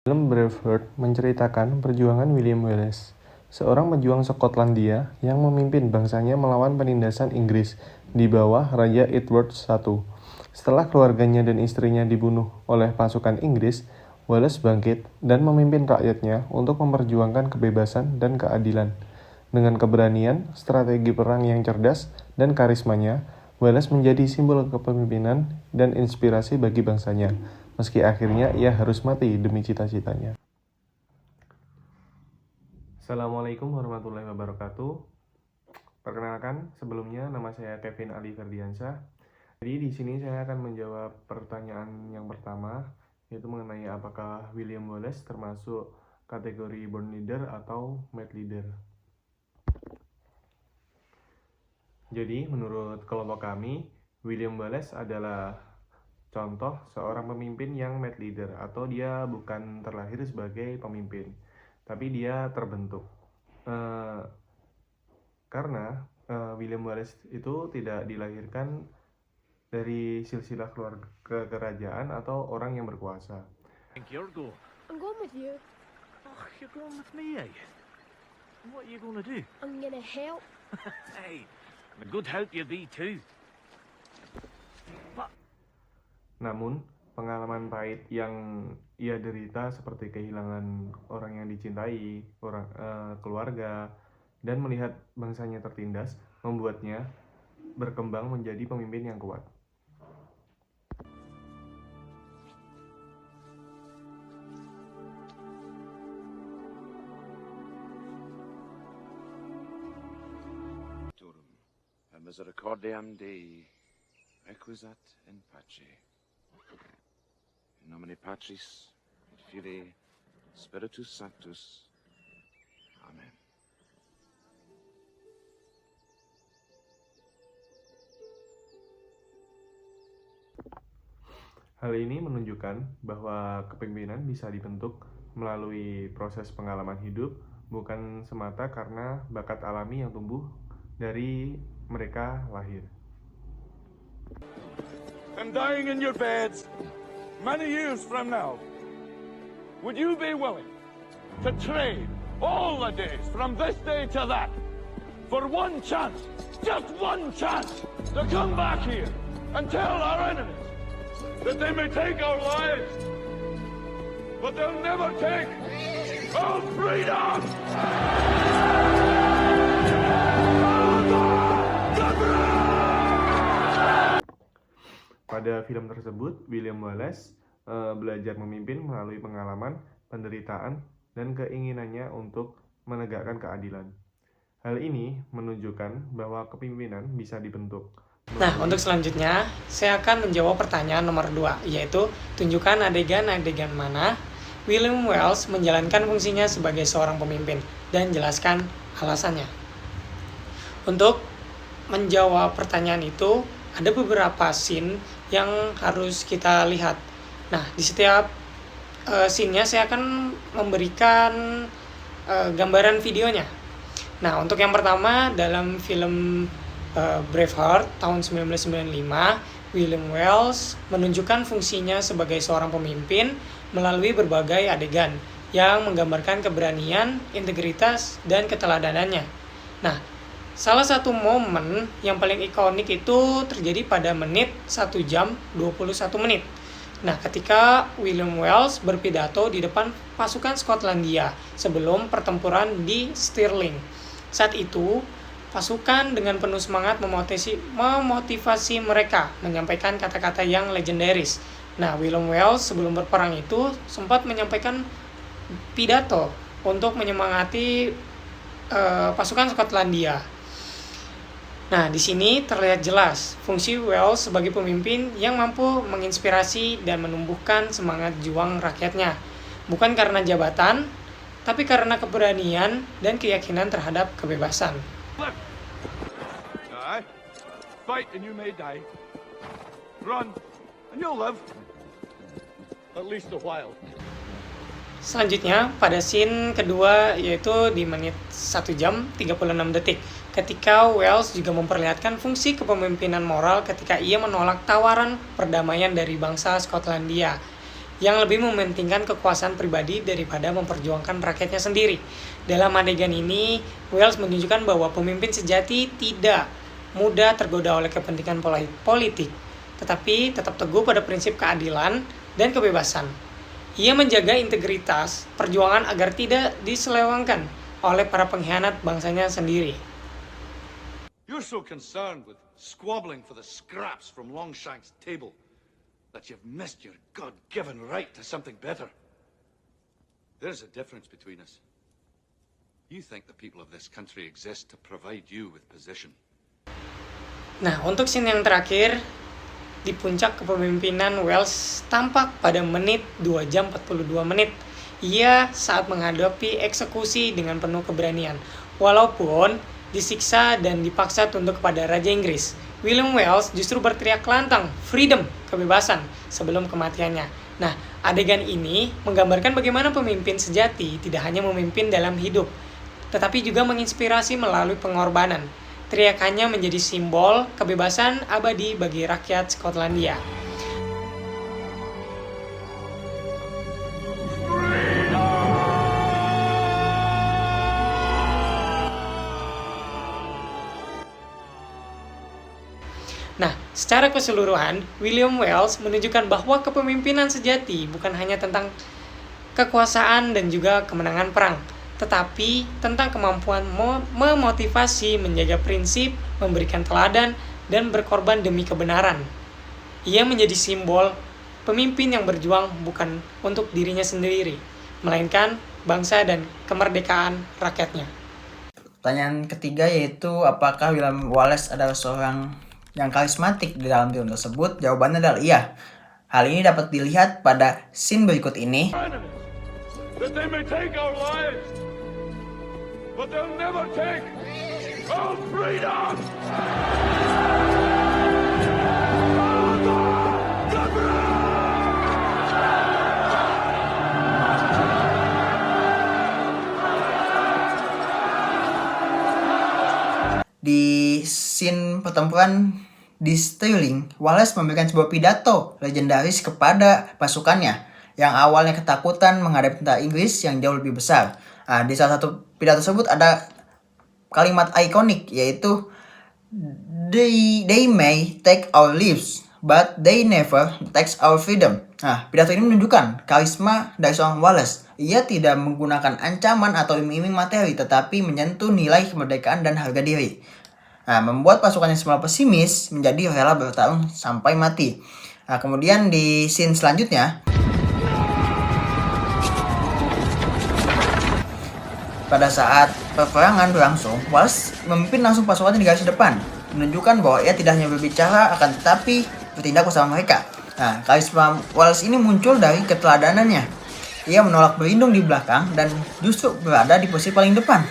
Film Braveheart menceritakan perjuangan William Wallace, seorang pejuang Skotlandia yang memimpin bangsanya melawan penindasan Inggris di bawah Raja Edward I. Setelah keluarganya dan istrinya dibunuh oleh pasukan Inggris, Wallace bangkit dan memimpin rakyatnya untuk memperjuangkan kebebasan dan keadilan. Dengan keberanian, strategi perang yang cerdas, dan karismanya, Wallace menjadi simbol kepemimpinan dan inspirasi bagi bangsanya, meski akhirnya ia harus mati demi cita-citanya. Assalamualaikum warahmatullahi wabarakatuh. Perkenalkan, sebelumnya nama saya Kevin Ali Ferdiansyah. Jadi di sini saya akan menjawab pertanyaan yang pertama, yaitu mengenai apakah William Wallace termasuk kategori born leader atau made leader. Jadi menurut kelompok kami, William Wallace adalah contoh seorang pemimpin yang made leader, atau dia bukan terlahir sebagai pemimpin, tapi dia terbentuk. Karena William Wallace itu tidak dilahirkan dari silsilah keluarga kerajaan atau orang yang berkuasa. Think you're going? I'm going with you. Oh, you're going with me, eh? What are you going to do? I'm gonna help. Hey, a good help you be too. Namun, pengalaman pahit yang ia derita seperti kehilangan orang yang dicintai, keluarga, dan melihat bangsanya tertindas, membuatnya berkembang menjadi pemimpin yang kuat. Misericordiam Dei, requisat in pace. In nomine Patris, et Filii, Spiritus Sanctus. Amen. Hal ini menunjukkan bahwa kepemimpinan bisa dibentuk melalui proses pengalaman hidup, bukan semata karena bakat alami yang tumbuh dari mereka lahir. And dying in your beds many years from now, would you be willing to trade all the days from this day to that for one chance, just one chance, to come back here and tell our enemies that they may take our lives, but they'll never take our freedom? Pada film tersebut, William Wallace belajar memimpin melalui pengalaman, penderitaan, dan keinginannya untuk menegakkan keadilan. Hal ini menunjukkan bahwa kepemimpinan bisa dibentuk. Nah, untuk selanjutnya, saya akan menjawab pertanyaan nomor 2, yaitu tunjukkan adegan-adegan mana William Wallace menjalankan fungsinya sebagai seorang pemimpin, dan jelaskan alasannya. Untuk menjawab pertanyaan itu, ada beberapa scene yang harus kita lihat. Nah, di setiap scene-nya saya akan memberikan gambaran videonya. Nah, untuk yang pertama, dalam film Braveheart tahun 1995, William Wallace menunjukkan fungsinya sebagai seorang pemimpin melalui berbagai adegan yang menggambarkan keberanian, integritas, dan keteladanannya. Nah, salah satu momen yang paling ikonik itu terjadi pada menit 1 jam 21 menit. Nah, ketika William Wallace berpidato di depan pasukan Skotlandia sebelum pertempuran di Stirling. Saat itu, pasukan dengan penuh semangat memotivasi mereka menyampaikan kata-kata yang legendaris. Nah, William Wallace sebelum berperang itu sempat menyampaikan pidato untuk menyemangati pasukan Skotlandia. Nah, di sini terlihat jelas fungsi Wallace sebagai pemimpin yang mampu menginspirasi dan menumbuhkan semangat juang rakyatnya. Bukan karena jabatan, tapi karena keberanian dan keyakinan terhadap kebebasan. Die, fight and you may die. Run and you'll live. At least a while. Selanjutnya, pada scene kedua yaitu di menit 1 jam 36 detik. Ketika Wallace juga memperlihatkan fungsi kepemimpinan moral ketika ia menolak tawaran perdamaian dari bangsa Skotlandia. yang lebih mementingkan kekuasaan pribadi daripada memperjuangkan rakyatnya sendiri. Dalam adegan ini, Welles menunjukkan bahwa pemimpin sejati tidak mudah tergoda oleh kepentingan politik, tetapi tetap teguh pada prinsip keadilan dan kebebasan. Ia menjaga integritas perjuangan agar tidak diselewengkan oleh para pengkhianat bangsanya sendiri. You're so concerned with squabbling for the scraps from Longshank's table that you've missed your God-given right to something better. There's a difference between us. You think the people of this country exist to provide you with position. Nah, untuk scene yang terakhir, di puncak kepemimpinan Welles tampak pada menit 2 jam 42 menit. Ia saat menghadapi eksekusi dengan penuh keberanian, walaupun disiksa dan dipaksa tunduk kepada Raja Inggris. William Welles justru berteriak lantang, freedom, kebebasan, sebelum kematiannya. Nah, adegan ini menggambarkan bagaimana pemimpin sejati tidak hanya memimpin dalam hidup, tetapi juga menginspirasi melalui pengorbanan. Teriakannya menjadi simbol kebebasan abadi bagi rakyat Skotlandia. Nah, secara keseluruhan, William Welles menunjukkan bahwa kepemimpinan sejati bukan hanya tentang kekuasaan dan juga kemenangan perang, tetapi tentang kemampuan memotivasi, menjaga prinsip, memberikan teladan, dan berkorban demi kebenaran. Ia menjadi simbol pemimpin yang berjuang bukan untuk dirinya sendiri, melainkan bangsa dan kemerdekaan rakyatnya. Pertanyaan ketiga yaitu apakah William Wallace adalah seorang yang karismatik di dalam film tersebut? Jawabannya adalah iya. Hal ini dapat dilihat pada scene berikut ini. That they may take our lives, but they'll never take our freedom! Di scene pertempuran di Stirling, Wallace memberikan sebuah pidato legendaris kepada pasukannya yang awalnya ketakutan menghadapi tentara Inggris yang jauh lebih besar. Nah, di salah satu pidato tersebut ada kalimat ikonik yaitu They may take our lives, but they never take our freedom. Nah, pidato ini menunjukkan karisma dari seorang Wallace. Ia tidak menggunakan ancaman atau iming-iming materi, tetapi menyentuh nilai kemerdekaan dan harga diri. Nah, membuat pasukan yang semula pesimis menjadi rela bertarung sampai mati. Nah, kemudian di scene selanjutnya, pada saat peperangan berlangsung, Wallace memimpin langsung pasukan di garis depan, menunjukkan bahwa ia tidak hanya berbicara akan tetapi bertindak bersama mereka. Nah, karisma Wallace ini muncul dari keteladanannya. Ia menolak berlindung di belakang dan justru berada di posisi paling depan.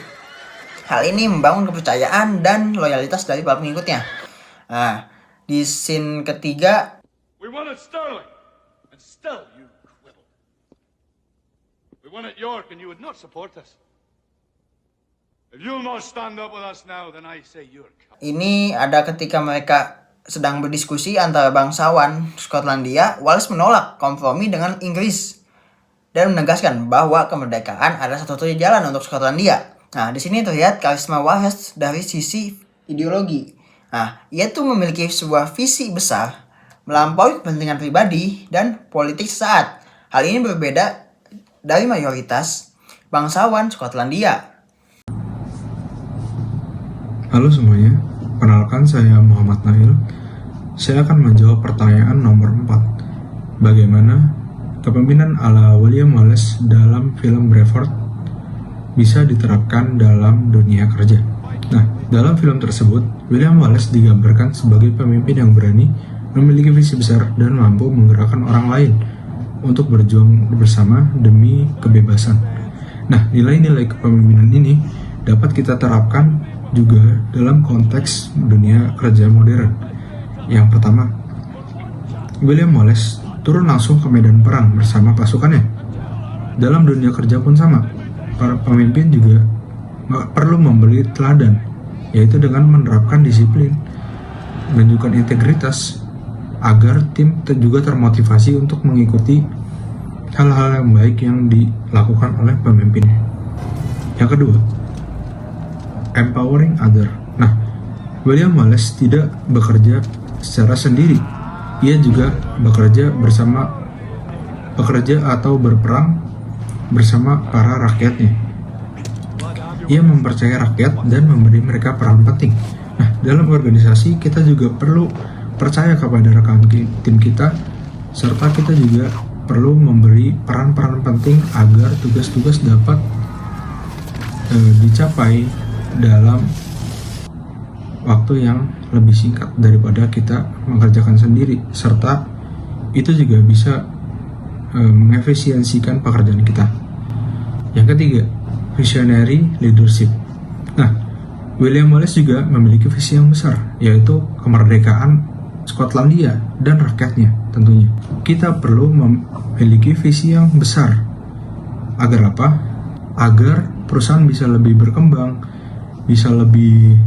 Hal ini membangun kepercayaan dan loyalitas dari para pengikutnya. Nah, di scene ketiga, We won at Stirling, and still you quibble. We won at York, and you would not support us. If you'll not stand up with us now, then I say you're coward. ini ada ketika mereka sedang berdiskusi antara bangsawan Skotlandia. Wallace menolak kompromi dengan Inggris dan menegaskan bahwa kemerdekaan adalah satu-satunya jalan untuk Skotlandia. Nah, di sini terlihat karisma Wallace dari sisi ideologi. Nah, ia tuh memiliki sebuah visi besar, melampaui kepentingan pribadi dan politik sesaat. Hal ini berbeda dari mayoritas bangsawan Skotlandia. Halo semuanya, perkenalkan saya Muhammad Nail. Saya akan menjawab pertanyaan nomor 4. Bagaimana kepemimpinan ala William Wallace dalam film Braveheart bisa diterapkan dalam dunia kerja? Nah, dalam film tersebut, William Wallace digambarkan sebagai pemimpin yang berani, memiliki visi besar, dan mampu menggerakkan orang lain untuk berjuang bersama demi kebebasan. Nah, nilai-nilai kepemimpinan ini dapat kita terapkan juga dalam konteks dunia kerja modern. Yang pertama, William Wallace turun langsung ke medan perang bersama pasukannya. Dalam dunia kerja pun sama, para pemimpin juga perlu memberi teladan, yaitu dengan menerapkan disiplin, menunjukkan integritas, agar tim juga termotivasi untuk mengikuti hal-hal yang baik yang dilakukan oleh pemimpin. Yang kedua, empowering other. Nah, William Wallace tidak bekerja secara sendiri. Ia juga bekerja atau berperang bersama para rakyatnya. Ia mempercayai rakyat dan memberi mereka peran penting. Nah, dalam organisasi kita juga perlu percaya kepada rekan tim kita, serta kita juga perlu memberi peran-peran penting agar tugas-tugas dapat dicapai dalam waktu yang lebih singkat daripada kita mengerjakan sendiri, serta itu juga bisa mengefisiensikan pekerjaan kita. Yang ketiga, visionary leadership. Nah, William Wallace juga memiliki visi yang besar, yaitu kemerdekaan Skotlandia dan rakyatnya tentunya. Kita perlu memiliki visi yang besar. Agar apa? Agar perusahaan bisa lebih berkembang, bisa lebih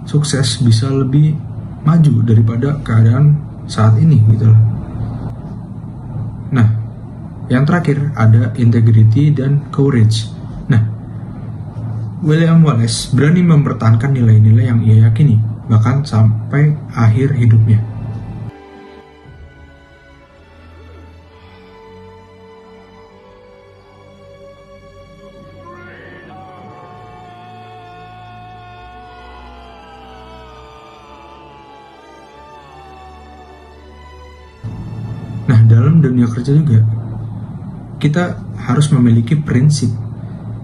sukses, bisa lebih maju daripada keadaan saat ini gitu loh. Nah, yang terakhir ada integrity dan courage. Nah, William Wallace berani mempertahankan nilai-nilai yang ia yakini, bahkan sampai akhir hidupnya. Nah, dalam dunia kerja juga, kita harus memiliki prinsip,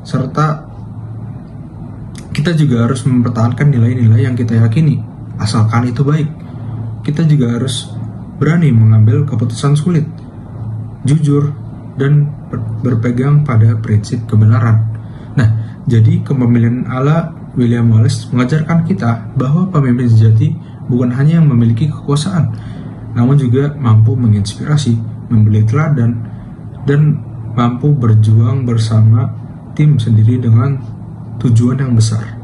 serta kita juga harus mempertahankan nilai-nilai yang kita yakini, asalkan itu baik. Kita juga harus berani mengambil keputusan sulit, jujur, dan berpegang pada prinsip kebenaran. Nah, jadi kepemimpinan ala William Wallace mengajarkan kita bahwa pemimpin sejati bukan hanya yang memiliki kekuasaan, namun juga mampu menginspirasi, memberi teladan, dan mampu berjuang bersama tim sendiri dengan tujuan yang besar.